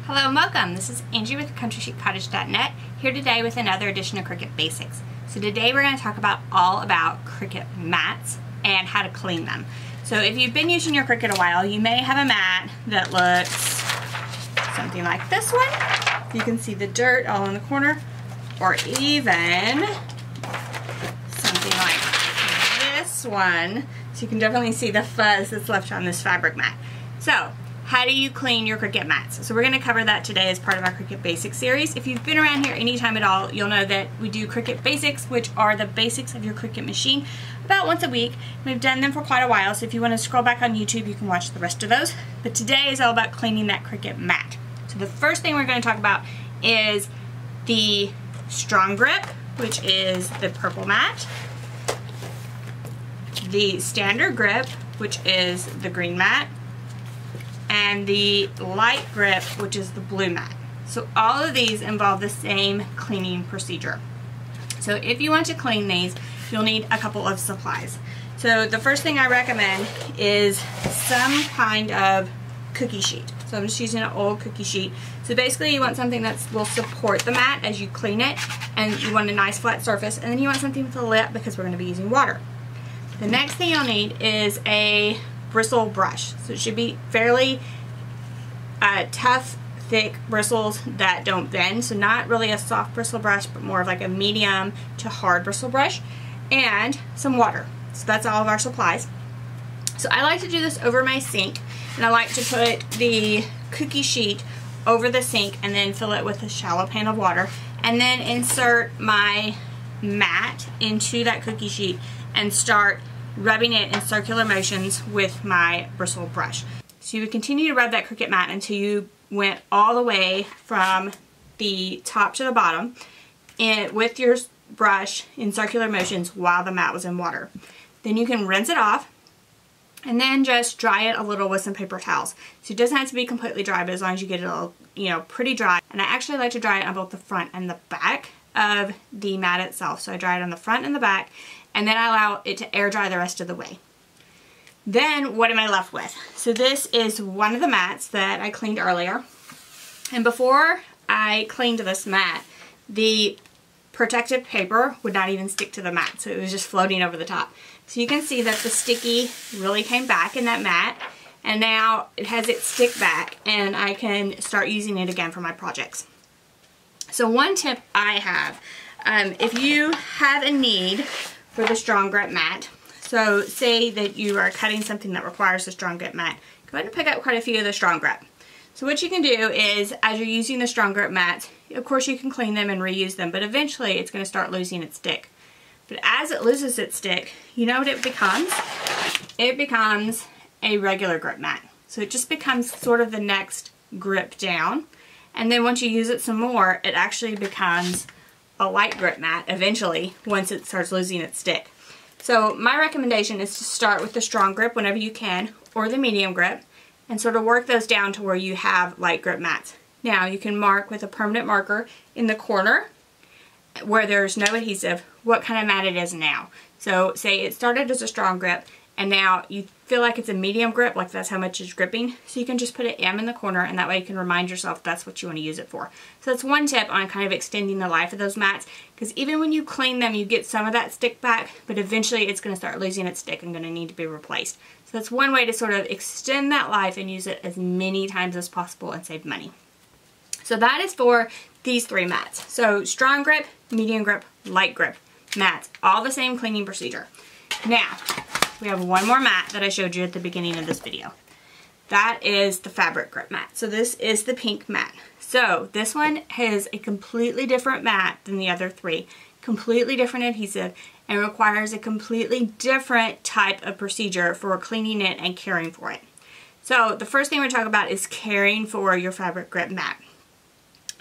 Hello and welcome. This is Angie with CountryChicCottage.net, here today with another edition of Cricut Basics. So today we're going to talk all about Cricut mats and how to clean them. So if you've been using your Cricut a while, you may have a mat that looks something like this one. You can see the dirt all in the corner, or even something like this one. So you can definitely see the fuzz that's left on this fabric mat. So how do you clean your Cricut mats? So we're going to cover that today as part of our Cricut Basics series. If you've been around here anytime at all, you'll know that we do Cricut Basics, which are the basics of your Cricut machine, about once a week. We've done them for quite a while, so if you want to scroll back on YouTube, you can watch the rest of those. But today is all about cleaning that Cricut mat. So the first thing we're going to talk about is the Strong Grip, which is the purple mat, the Standard Grip, which is the green mat, and the Light Grip, which is the blue mat. So all of these involve the same cleaning procedure. So if you want to clean these, you'll need a couple of supplies. So the first thing I recommend is some kind of cookie sheet. So I'm just using an old cookie sheet. So basically you want something that will support the mat as you clean it, and you want a nice flat surface, and then you want something with a lip because we're going to be using water. The next thing you'll need is a bristle brush. So it should be fairly tough, thick bristles that don't bend. So not really a soft bristle brush, but more of like a medium to hard bristle brush, and some water. So that's all of our supplies. So I like to do this over my sink, and I like to put the cookie sheet over the sink and then fill it with a shallow pan of water, and then insert my mat into that cookie sheet and start rubbing it in circular motions with my bristle brush. So you would continue to rub that Cricut mat until you went all the way from the top to the bottom and with your brush in circular motions while the mat was in water. Then you can rinse it off and then just dry it a little with some paper towels. So it doesn't have to be completely dry, but as long as you get it all, pretty dry. And I actually like to dry it on both the front and the back of the mat itself. So I dry it on the front and the back, and then I allow it to air dry the rest of the way. Then what am I left with? So this is one of the mats that I cleaned earlier. And before I cleaned this mat, the protective paper would not even stick to the mat. So it was just floating over the top. So you can see that the sticky really came back in that mat. And now it has its stick back, and I can start using it again for my projects. So one tip I have, if you have a need for the Strong Grip mat, so say that you are cutting something that requires the Strong Grip mat, go ahead and pick up quite a few of the Strong Grip. So what you can do is, as you're using the Strong Grip mats, of course you can clean them and reuse them, but eventually it's going to start losing its stick. But as it loses its stick, you know what it becomes? It becomes a regular grip mat. So it just becomes sort of the next grip down. And then once you use it some more, it actually becomes a light grip mat eventually once it starts losing its stick. So my recommendation is to start with the Strong Grip whenever you can, or the medium grip, and sort of work those down to where you have light grip mats. Now you can mark with a permanent marker in the corner where there's no adhesive what kind of mat it is now. So say it started as a Strong Grip and now you feel like it's a medium grip, like that's how much it's gripping. So you can just put an M in the corner, and that way you can remind yourself that's what you want to use it for. So that's one tip on kind of extending the life of those mats, because even when you clean them you get some of that stick back, but eventually it's going to start losing its stick and going to need to be replaced. So that's one way to sort of extend that life and use it as many times as possible and save money. So that is for these three mats. So Strong Grip, Medium Grip, Light Grip mats, all the same cleaning procedure. Now we have one more mat that I showed you at the beginning of this video. That is the fabric grip mat. So this is the pink mat. So this one has a completely different mat than the other three, completely different adhesive, and requires a completely different type of procedure for cleaning it and caring for it. So the first thing we're talking about is caring for your fabric grip mat.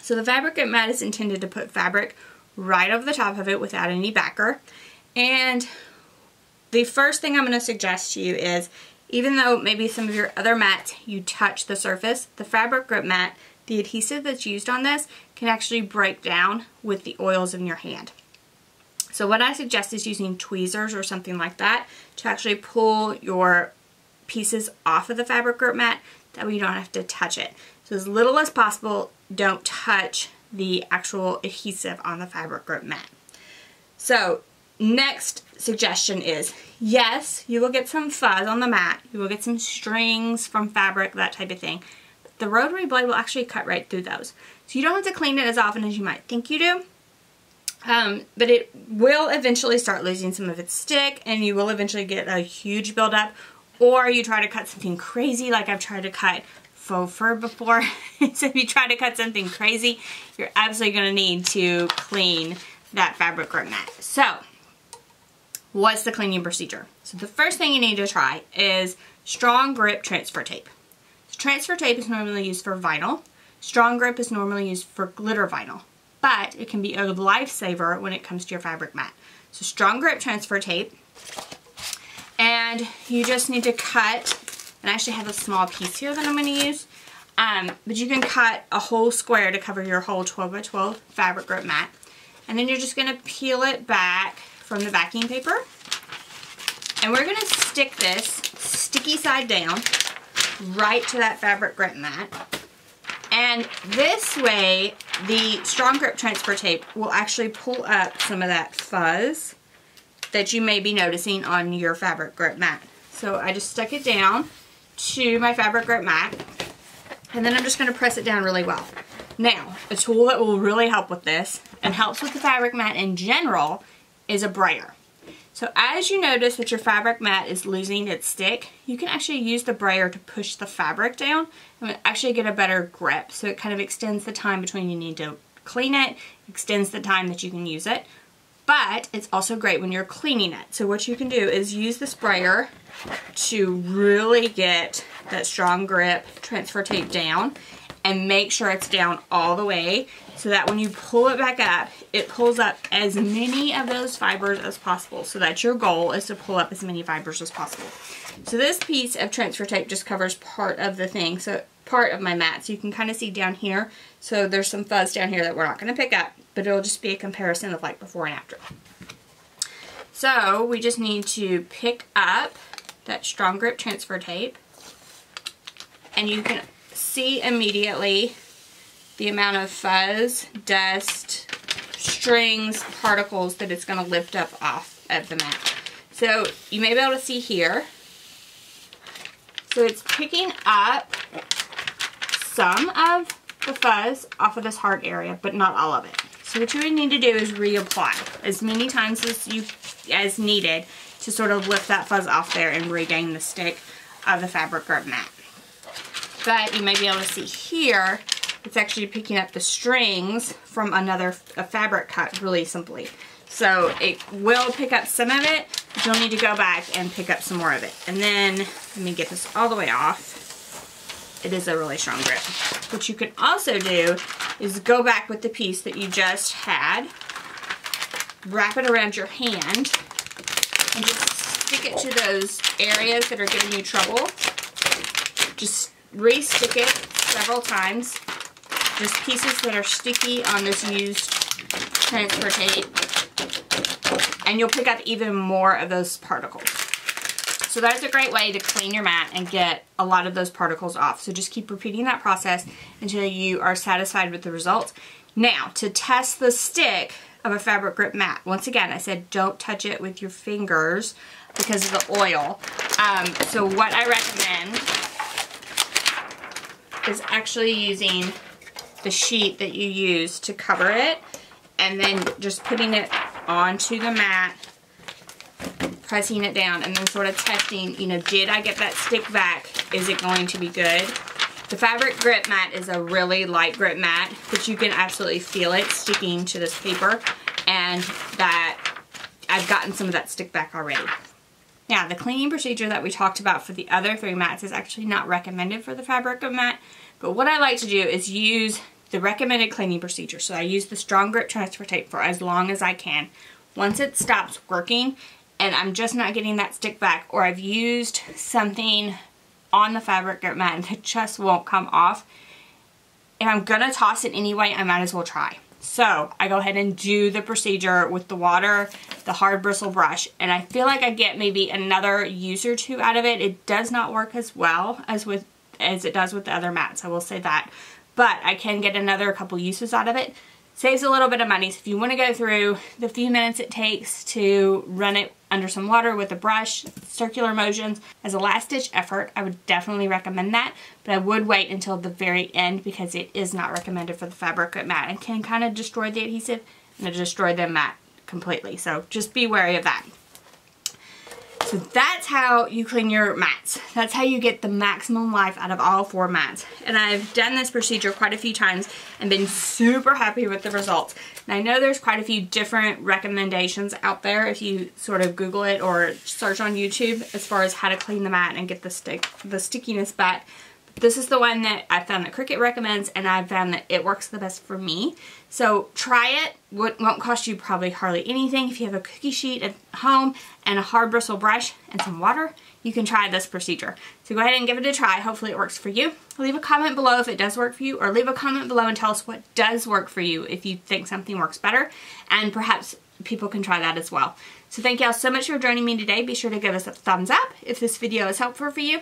So the fabric grip mat is intended to put fabric right over the top of it without any backer. And the first thing I'm going to suggest to you is, even though maybe some of your other mats you touch the surface, the fabric grip mat, the adhesive that's used on this can actually break down with the oils in your hand. So what I suggest is using tweezers or something like that to actually pull your pieces off of the fabric grip mat. That way you don't have to touch it. So So as little as possible, don't touch the actual adhesive on the fabric grip mat. So next suggestion is, yes, you will get some fuzz on the mat. You will get some strings from fabric, that type of thing. But the rotary blade will actually cut right through those. So you don't have to clean it as often as you might think you do. But it will eventually start losing some of its stick, and you will eventually get a huge buildup. Or you try to cut something crazy, like I've tried to cut faux fur before. So if you try to cut something crazy, you're absolutely going to need to clean that fabric grip mat. So what's the cleaning procedure? So the first thing you need to try is strong grip transfer tape. So transfer tape is normally used for vinyl. Strong grip is normally used for glitter vinyl, but it can be a lifesaver when it comes to your fabric mat. So strong grip transfer tape, and you just need to cut, and I actually have a small piece here that I'm going to use, but you can cut a whole square to cover your whole 12 by 12 fabric grip mat, and then you're just going to peel it back from the backing paper, and we're going to stick this sticky side down right to that fabric grip mat. And this way, the strong grip transfer tape will actually pull up some of that fuzz that you may be noticing on your fabric grip mat. So I just stuck it down to my fabric grip mat, and then I'm just going to press it down really well. Now, a tool that will really help with this, and helps with the fabric mat in general, is a brayer. So as you notice that your fabric mat is losing its stick, you can actually use the brayer to push the fabric down and actually get a better grip. So it kind of extends the time between you need to clean it, extends the time that you can use it. But it's also great when you're cleaning it. So what you can do is use this brayer to really get that strong grip transfer tape down, and make sure it's down all the way so that when you pull it back up, it pulls up as many of those fibers as possible. So that's your goal, is to pull up as many fibers as possible. So this piece of transfer tape just covers part of the thing, so part of my mat. So you can kind of see down here. So there's some fuzz down here that we're not going to pick up, but it'll just be a comparison of like before and after. So we just need to pick up that strong grip transfer tape, and you can see immediately the amount of fuzz, dust, strings, particles that it's going to lift up off of the mat. So you may be able to see here. So it's picking up some of the fuzz off of this hard area, but not all of it. So what you would need to do is reapply as many times as needed to sort of lift that fuzz off there and regain the stick of the fabric grip mat. But you may be able to see here, it's actually picking up the strings from a fabric cut really simply. So it will pick up some of it, but you'll need to go back and pick up some more of it. And then, let me get this all the way off. It is a really strong grip. What you can also do is go back with the piece that you just had, wrap it around your hand, and just stick it to those areas that are giving you trouble. Just re-stick it several times. Just pieces that are sticky on this used transfer tape, and you'll pick up even more of those particles. So that's a great way to clean your mat and get a lot of those particles off. So just keep repeating that process until you are satisfied with the results. Now, to test the stick of a fabric grip mat, once again, I said don't touch it with your fingers because of the oil. So what I recommend is actually using the sheet that you use to cover it, and then just putting it onto the mat, pressing it down, and then sort of testing, you know, did I get that stick back? Is it going to be good? The fabric grip mat is a really light grip mat, but you can absolutely feel it sticking to this paper, and that I've gotten some of that stick back already. Now, the cleaning procedure that we talked about for the other 3 mats is actually not recommended for the fabric grip mat, but what I like to do is use the recommended cleaning procedure. So I use the strong grip transfer tape for as long as I can. Once it stops working and I'm just not getting that stick back, or I've used something on the fabric grip mat and it just won't come off, if I'm gonna toss it anyway, I might as well try. So I go ahead and do the procedure with the water, the hard bristle brush, and I feel like I get maybe another use or two out of it. It does not work as well as with as it does with the other mats, I will say that. But I can get another couple uses out of it. Saves a little bit of money, so if you want to go through the few minutes it takes to run it under some water with a brush, circular motions, as a last ditch effort, I would definitely recommend that, but I would wait until the very end because it is not recommended for the fabric mat and can kind of destroy the adhesive and destroy the mat completely, so just be wary of that. So that's how you clean your mats. That's how you get the maximum life out of all 4 mats. And I've done this procedure quite a few times and been super happy with the results. And I know there's quite a few different recommendations out there if you sort of Google it or search on YouTube as far as how to clean the mat and get the stickiness back. This is the one that I found that Cricut recommends, and I've found that it works the best for me. So try it. Won't cost you probably hardly anything. If you have a cookie sheet at home and a hard bristle brush and some water, you can try this procedure. So go ahead and give it a try. Hopefully it works for you. Leave a comment below if it does work for you, or leave a comment below and tell us what does work for you if you think something works better, and perhaps people can try that as well. So thank y'all so much for joining me today. Be sure to give us a thumbs up if this video is helpful for you.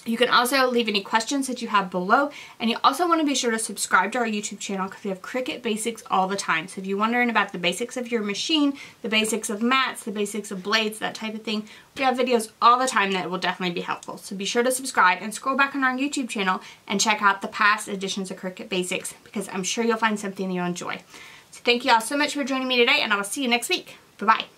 You can also leave any questions that you have below, and you also want to be sure to subscribe to our YouTube channel because we have Cricut basics all the time. So if you're wondering about the basics of your machine, the basics of mats, the basics of blades, that type of thing, we have videos all the time that will definitely be helpful. So be sure to subscribe and scroll back on our YouTube channel and check out the past editions of Cricut Basics because I'm sure you'll find something you'll enjoy. So thank you all so much for joining me today, and I will see you next week. Bye-bye.